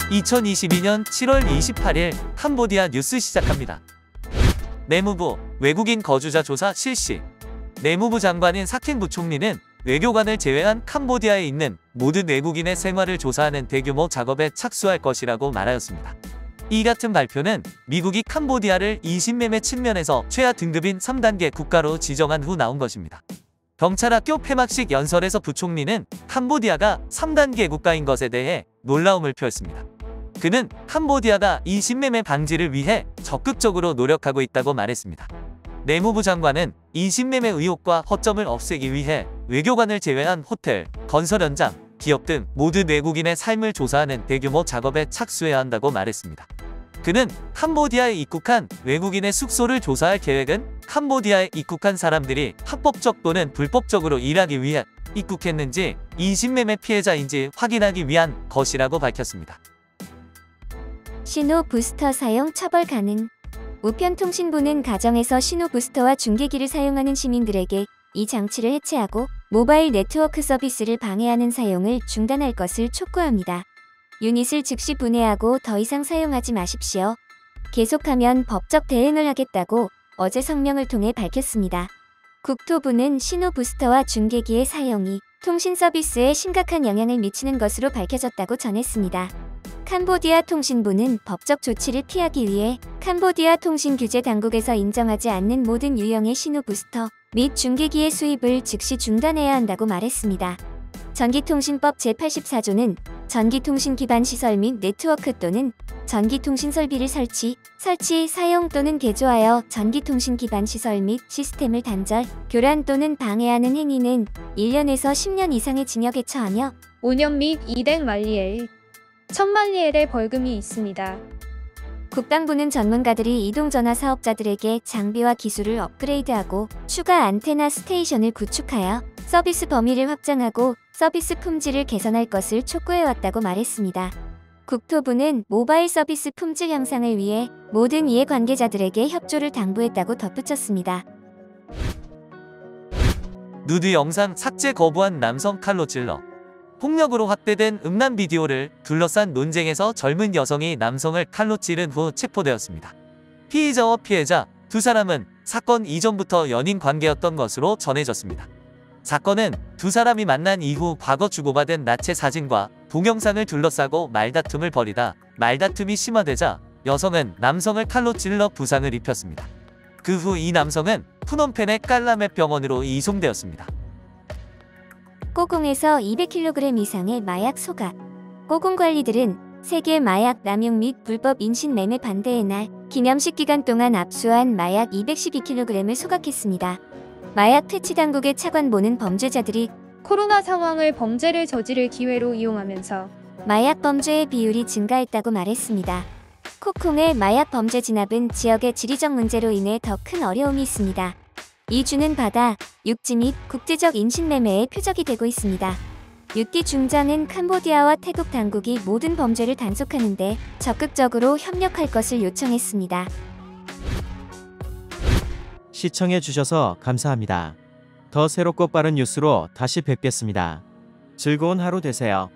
2022년 7월 28일 캄보디아 뉴스 시작합니다. 내무부 외국인 거주자 조사 실시. 내무부 장관인 사켄 부총리는 외교관을 제외한 캄보디아에 있는 모든 외국인의 생활을 조사하는 대규모 작업에 착수할 것이라고 말하였습니다. 이 같은 발표는 미국이 캄보디아를 인신매매 측면에서 최하 등급인 3단계 국가로 지정한 후 나온 것입니다. 경찰학교 폐막식 연설에서 부총리는 캄보디아가 3단계 국가인 것에 대해 놀라움을 표했습니다. 그는 캄보디아가 인신매매 방지를 위해 적극적으로 노력하고 있다고 말했습니다. 내무부 장관은 인신매매 의혹과 허점을 없애기 위해 외교관을 제외한 호텔, 건설 현장, 기업 등 모든 외국인의 삶을 조사하는 대규모 작업에 착수해야 한다고 말했습니다. 그는 캄보디아에 입국한 외국인의 숙소를 조사할 계획은 캄보디아에 입국한 사람들이 합법적 또는 불법적으로 일하기 위해 입국했는지 인신매매 피해자인지 확인하기 위한 것이라고 밝혔습니다. 신호 부스터 사용 처벌 가능. 우편통신부는 가정에서 신호 부스터와 중계기를 사용하는 시민들에게 이 장치를 해체하고 모바일 네트워크 서비스를 방해하는 사용을 중단할 것을 촉구합니다. 유닛을 즉시 분해하고 더 이상 사용하지 마십시오. 계속하면 법적 대응을 하겠다고 어제 성명을 통해 밝혔습니다. 국토부는 신호 부스터와 중계기의 사용이 통신 서비스에 심각한 영향을 미치는 것으로 밝혀졌다고 전했습니다. 캄보디아 통신부는 법적 조치를 피하기 위해 캄보디아 통신규제 당국에서 인정하지 않는 모든 유형의 신호 부스터 및 중계기의 수입을 즉시 중단해야 한다고 말했습니다. 전기통신법 제84조는 전기통신 기반 시설 및 네트워크 또는 전기통신 설비를 설치, 사용 또는 개조하여 전기통신 기반 시설 및 시스템을 단절, 교란 또는 방해하는 행위는 1년에서 10년 이상의 징역에 처하며 5년 및 200만리엘, 1000만리엘의 벌금이 있습니다. 국방부는 전문가들이 이동전화 사업자들에게 장비와 기술을 업그레이드하고 추가 안테나 스테이션을 구축하여 서비스 범위를 확장하고 서비스 품질을 개선할 것을 촉구해왔다고 말했습니다. 국토부는 모바일 서비스 품질 향상을 위해 모든 이해관계자들에게 협조를 당부했다고 덧붙였습니다. 누드 영상 삭제 거부한 남성 칼로 찔러. 폭력으로 확대된 음란 비디오를 둘러싼 논쟁에서 젊은 여성이 남성을 칼로 찌른 후 체포되었습니다. 피의자와 피해자 두 사람은 사건 이전부터 연인 관계였던 것으로 전해졌습니다. 사건은 두 사람이 만난 이후 과거 주고받은 나체 사진과 동영상을 둘러싸고 말다툼을 벌이다 말다툼이 심화되자 여성은 남성을 칼로 찔러 부상을 입혔습니다. 그 후 이 남성은 푸놈펜의 깔라메 병원으로 이송되었습니다. 꼬공에서 200kg 이상의 마약 소각. 꼬공관리들은 세계 마약 남용 및 불법 인신매매 반대의 날 기념식 기간 동안 압수한 마약 212kg을 소각했습니다. 마약 퇴치 당국의 차관보는 범죄자들이 코로나 상황을 범죄를 저지를 기회로 이용하면서 마약 범죄의 비율이 증가했다고 말했습니다. 코콩의 마약 범죄 진압은 지역의 지리적 문제로 인해 더 큰 어려움이 있습니다. 이 주는 바다, 육지 및 국제적 인신매매의 표적이 되고 있습니다. 육기 중장은 캄보디아와 태국 당국이 모든 범죄를 단속하는 데 적극적으로 협력할 것을 요청했습니다. 시청해주셔서 감사합니다. 더 새롭고 빠른 뉴스로 다시 뵙겠습니다. 즐거운 하루 되세요.